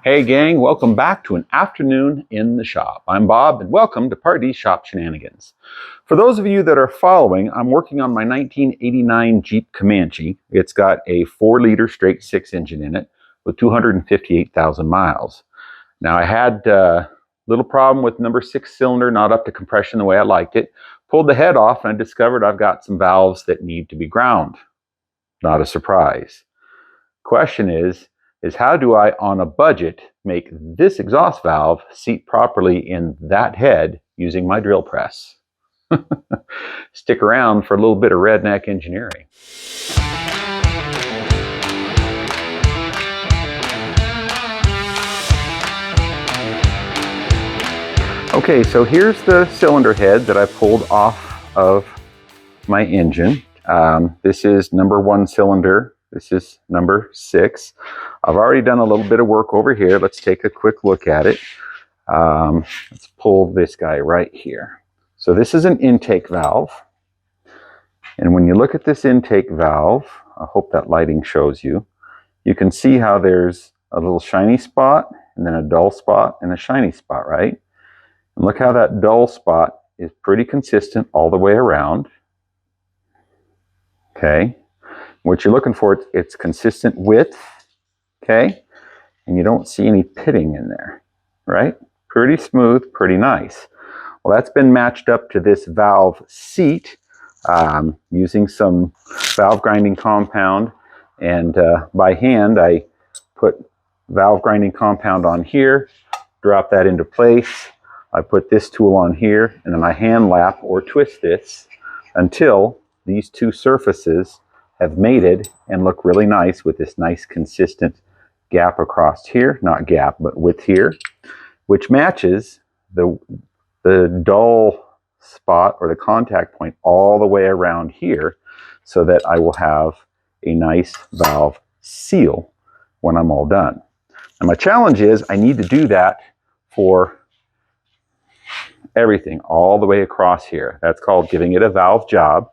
Hey gang, welcome back to an afternoon in the shop. I'm Bob and welcome to Pardee Shop Shenanigans. For those of you that are following, I'm working on my 1989 Jeep Comanche. It's got a 4-liter straight 6 engine in it with 258,000 miles. Now I had a little problem with number 6 cylinder, not up to compression the way I liked it. Pulled the head off and I discovered I've got some valves that need to be ground. Not a surprise. Question is how do I, on a budget, make this exhaust valve seat properly in that head using my drill press? Stick around for a little bit of redneck engineering. Okay, so here's the cylinder head that I pulled off of my engine. This is number 1 cylinder. This is number 6. I've already done a little bit of work over here. Let's take a quick look at it. Let's pull this guy right here. So this is an intake valve. And when you look at this intake valve, I hope that lighting shows you, you can see how there's a little shiny spot and then a dull spot and a shiny spot, right? And look how that dull spot is pretty consistent all the way around. Okay. What you're looking for, it's consistent width, okay? And you don't see any pitting in there, right? Pretty smooth, pretty nice. Well, that's been matched up to this valve seat using some valve grinding compound. And by hand, I put valve grinding compound on here, drop that into place. I put this tool on here, and then I hand lap or twist this until these two surfaces have mated and look really nice with this nice consistent gap across here, not gap, but width here, which matches the dull spot or the contact point all the way around here, so that I will have a nice valve seal when I'm all done. And my challenge is I need to do that for everything all the way across here. That's called giving it a valve job.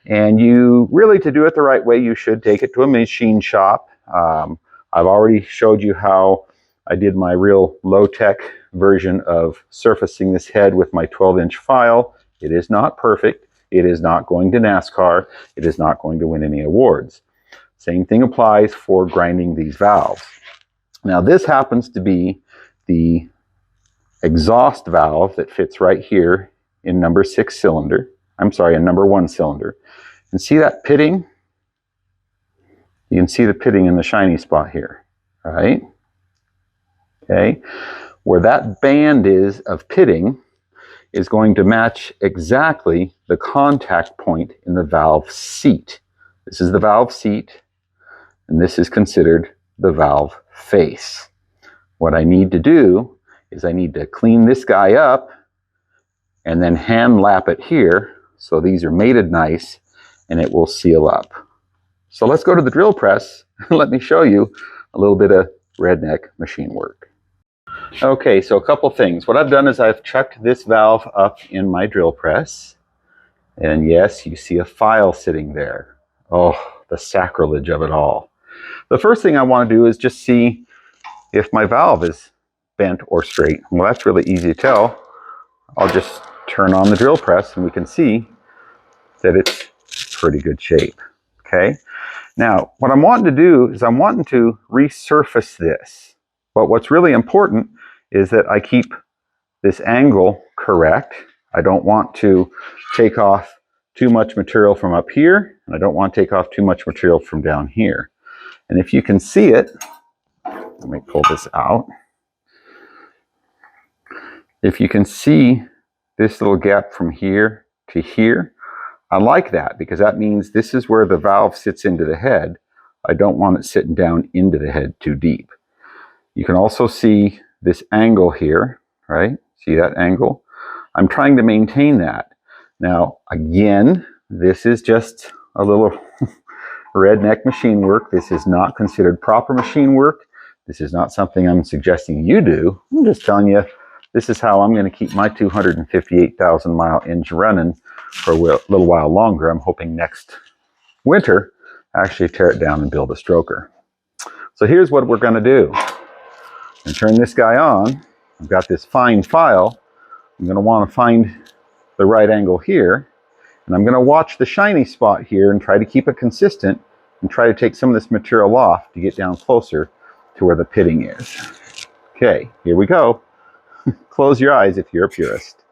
And you really, to do it the right way, you should take it to a machine shop. I've already showed you how I did my real low-tech version of surfacing this head with my 12-inch file. It is not perfect. It is not going to NASCAR. It is not going to win any awards. Same thing applies for grinding these valves. Now this happens to be the exhaust valve that fits right here in number 6 cylinder. I'm sorry, in number 1 cylinder. And see that pitting? You can see the pitting in the shiny spot here, right? Okay. Where that band is of pitting is going to match exactly the contact point in the valve seat. This is the valve seat, and this is considered the valve face. What I need to do is I need to clean this guy up and then hand lap it here so these are mated nice and it will seal up. So let's go to the drill press and let me show you a little bit of redneck machine work. Okay, so a couple things. What I've done is I've chucked this valve up in my drill press, and yes, you see a file sitting there. Oh, the sacrilege of it all. The first thing I want to do is just see if my valve is bent or straight. Well, that's really easy to tell. I'll just turn on the drill press and we can see that it's pretty good shape. Okay. Now, what I'm wanting to do is I'm wanting to resurface this. But what's really important is that I keep this angle correct. I don't want to take off too much material from up here, and I don't want to take off too much material from down here. And if you can see it, let me pull this out. If you can see this little gap from here to here, I like that because that means this is where the valve sits into the head. I don't want it sitting down into the head too deep. You can also see this angle here, right? See that angle? I'm trying to maintain that. Now, again, this is just a little redneck machine work. This is not considered proper machine work. This is not something I'm suggesting you do. I'm just telling you, this is how I'm going to keep my 258,000 mile engine running for a little while longer. I'm hoping next winter, actually tear it down and build a stroker. So here's what we're going to do. And turn this guy on. I've got this fine file. I'm going to want to find the right angle here. And I'm going to watch the shiny spot here and try to keep it consistent and try to take some of this material off to get down closer to where the pitting is. Okay, here we go. Close your eyes if you're a purist.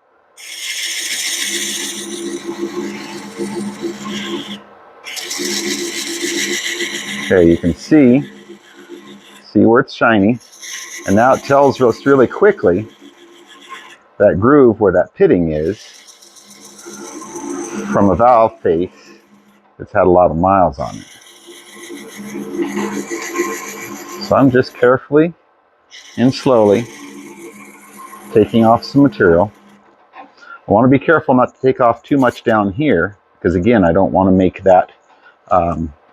Okay, you can see where it's shiny. And now it tells us really quickly that groove where that pitting is from a valve face that's had a lot of miles on it. So I'm just carefully and slowly taking off some material. I want to be careful not to take off too much down here, because again, I don't want to make that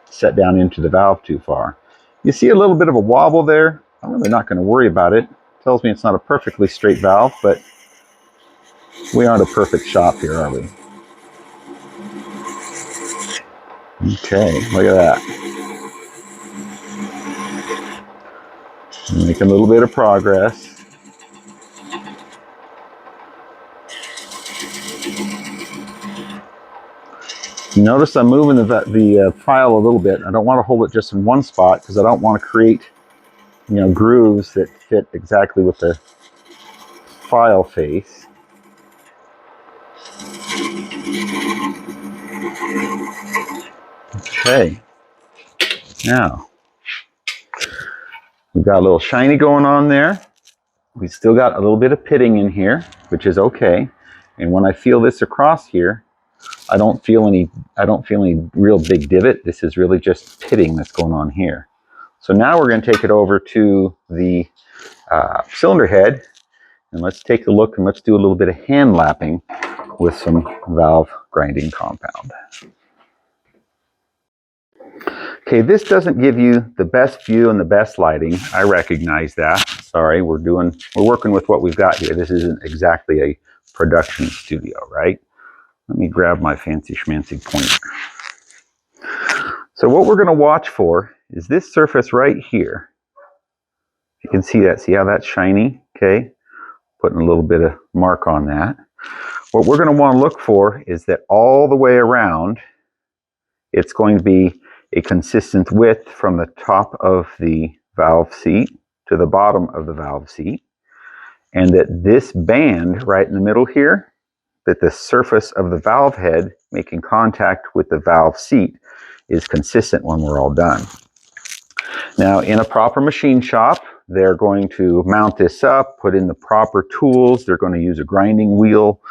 set down into the valve too far. You see a little bit of a wobble there. I'm really not going to worry about it. It tells me it's not a perfectly straight valve, but we aren't a perfect shop here, are we? Okay, look at that. Making a little bit of progress. Notice I'm moving the file a little bit. I don't want to hold it just in one spot because I don't want to create, grooves that fit exactly with the file face. Okay, now we've got a little shiny going on there. We still got a little bit of pitting in here, which is okay. And when I feel this across here, I don't feel any real big divot. This is really just pitting that's going on here. So now we're going to take it over to the cylinder head, and let's take a look and let's do a little bit of hand lapping with some valve grinding compound. Okay, this doesn't give you the best view and the best lighting. I recognize that. Sorry, we're working with what we've got here. This isn't exactly a production studio, right? Let me grab my fancy schmancy pointer. So what we're going to watch for is this surface right here. You can see that. See how that's shiny? Okay, putting a little bit of mark on that. What we're going to want to look for is that all the way around, it's going to be a consistent width from the top of the valve seat to the bottom of the valve seat, and that this band right in the middle here, that the surface of the valve head making contact with the valve seat is consistent when we're all done. Now, in a proper machine shop, they're going to mount this up, put in the proper tools. They're going to use a grinding wheel.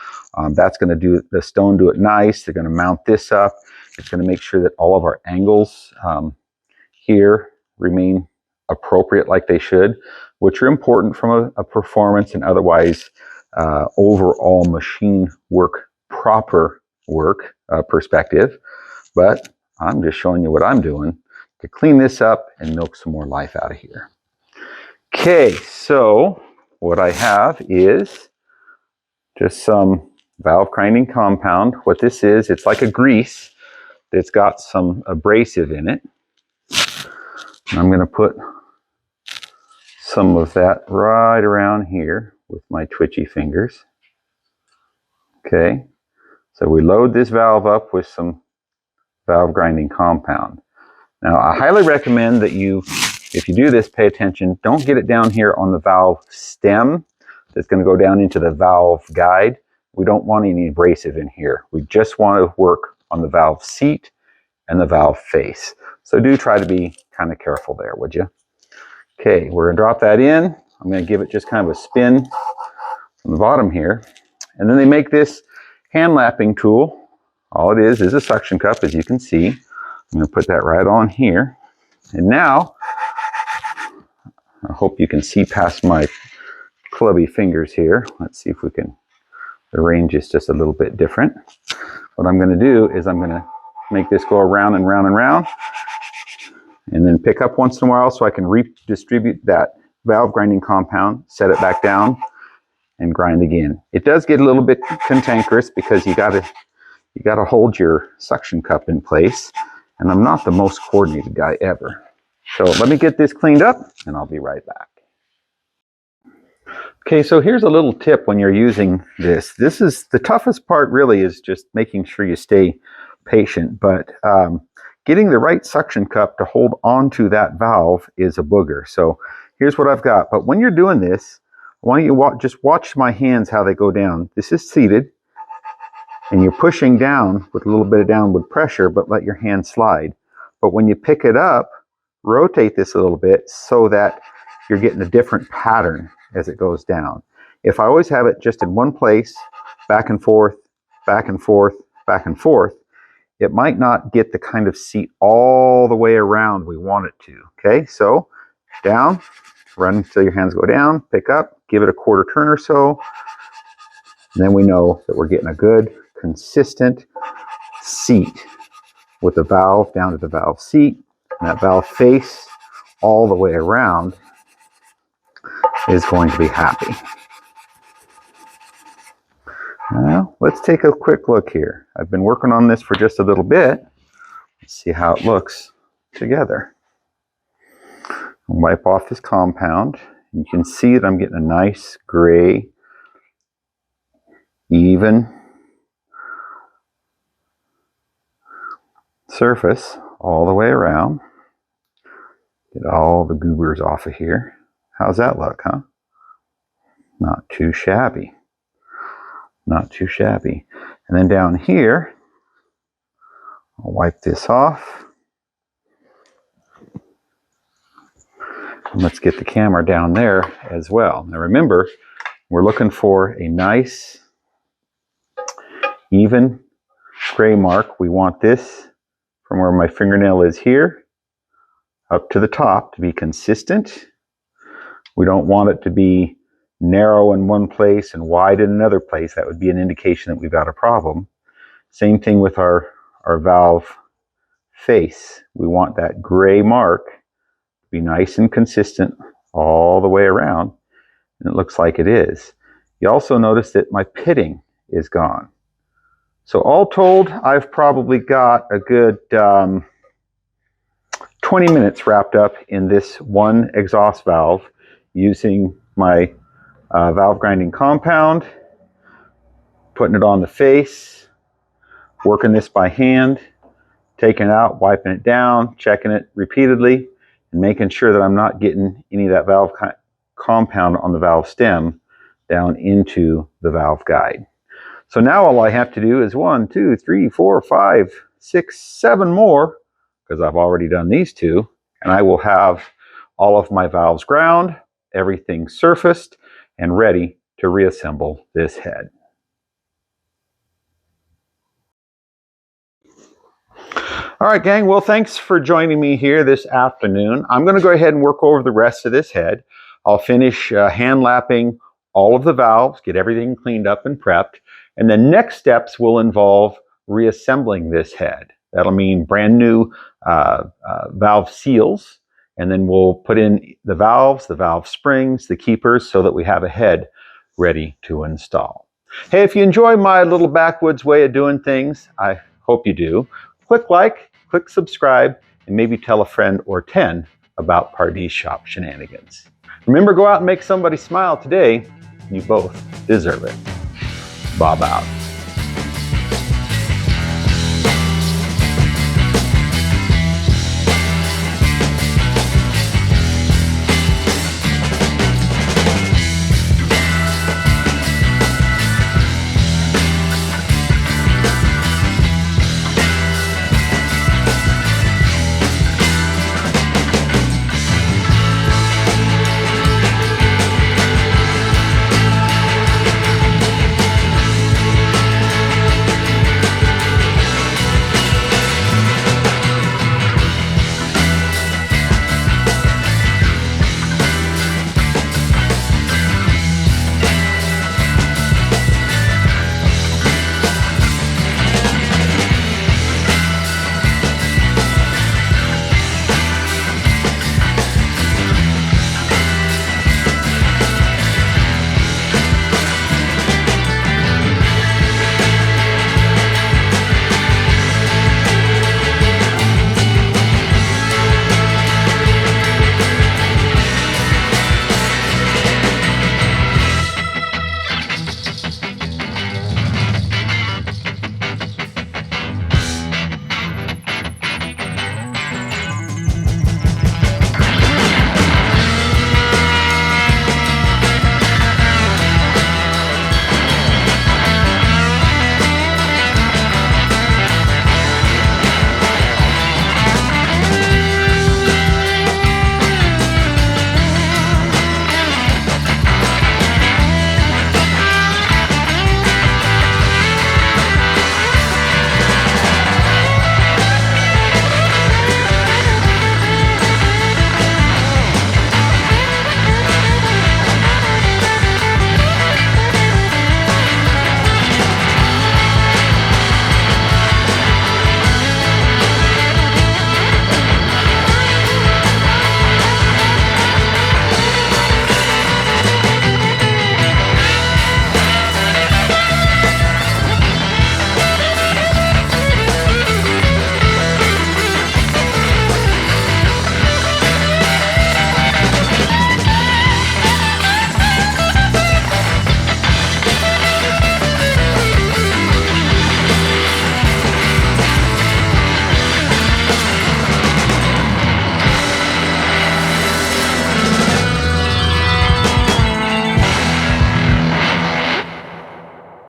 That's going to do the stone do it nice. They're going to mount this up. It's going to make sure that all of our angles here remain appropriate like they should, which are important from a performance and otherwise overall machine work, proper work perspective. But I'm just showing you what I'm doing to clean this up and milk some more life out of here. Okay, so what I have is just some valve grinding compound. What this is, it's like a grease that's got some abrasive in it. I'm going to put some of that right around here with my twitchy fingers. Okay, so we load this valve up with some valve grinding compound. Now, I highly recommend that you, if you do this, pay attention. Don't get it down here on the valve stem that's going to go down into the valve guide. We don't want any abrasive in here. We just want to work on the valve seat and the valve face. So do try to be kind of careful there, would you? Okay, we're going to drop that in. I'm going to give it just kind of a spin from the bottom here. And then they make this hand lapping tool. All it is a suction cup, as you can see. I'm going to put that right on here. And now, I hope you can see past my clubby fingers here. Let's see if we can arrange this just a little bit different. What I'm going to do is I'm going to make this go around and round and round, and then pick up once in a while so I can redistribute that valve grinding compound, set it back down, and grind again. It does get a little bit cantankerous because you got to hold your suction cup in place, and I'm not the most coordinated guy ever. So let me get this cleaned up, and I'll be right back. Okay, so here's a little tip when you're using this. This is the toughest part, really, is just making sure you stay patient, but getting the right suction cup to hold onto that valve is a booger. So here's what I've got. But when you're doing this, I want you to just watch my hands, how they go down. This is seated, and you're pushing down with a little bit of downward pressure, but let your hand slide. But when you pick it up, rotate this a little bit so that you're getting a different pattern as it goes down. If I always have it just in one place, back and forth, back and forth, back and forth, it might not get the kind of seat all the way around we want it to. Okay, so down, run until your hands go down, pick up, give it a quarter turn or so, and then we know that we're getting a good, consistent seat with the valve down to the valve seat, and that valve face all the way around is going to be happy. Now, let's take a quick look here. I've been working on this for just a little bit. Let's see how it looks together. I'll wipe off this compound. You can see that I'm getting a nice gray, even surface all the way around. Get all the goobers off of here. How's that look, huh? Not too shabby. Not too shabby. And then down here, I'll wipe this off. And let's get the camera down there as well. Now remember, we're looking for a nice, even gray mark. We want this from where my fingernail is here up to the top to be consistent. We don't want it to be narrow in one place and wide in another place. That would be an indication that we've got a problem. Same thing with our valve face. We want that gray mark to be nice and consistent all the way around, and it looks like it is. You also notice that my pitting is gone. So all told, I've probably got a good 20 minutes wrapped up in this one exhaust valve using my valve grinding compound, putting it on the face, working this by hand, taking it out, wiping it down, checking it repeatedly, and making sure that I'm not getting any of that valve compound on the valve stem down into the valve guide. So now all I have to do is 1, 2, 3, 4, 5, 6, 7 more, because I've already done these 2, and I will have all of my valves ground, everything surfaced, and ready to reassemble this head. All right, gang, well, thanks for joining me here this afternoon. I'm going to go ahead and work over the rest of this head. I'll finish hand lapping all of the valves, get everything cleaned up and prepped, and the next steps will involve reassembling this head. That'll mean brand new valve seals, and then we'll put in the valves, the valve springs, the keepers, so that we have a head ready to install. Hey, if you enjoy my little backwoods way of doing things, I hope you do, click like, click subscribe, and maybe tell a friend or 10 about Pardee's Shop Shenanigans. Remember, go out and make somebody smile today. You both deserve it. Bob out.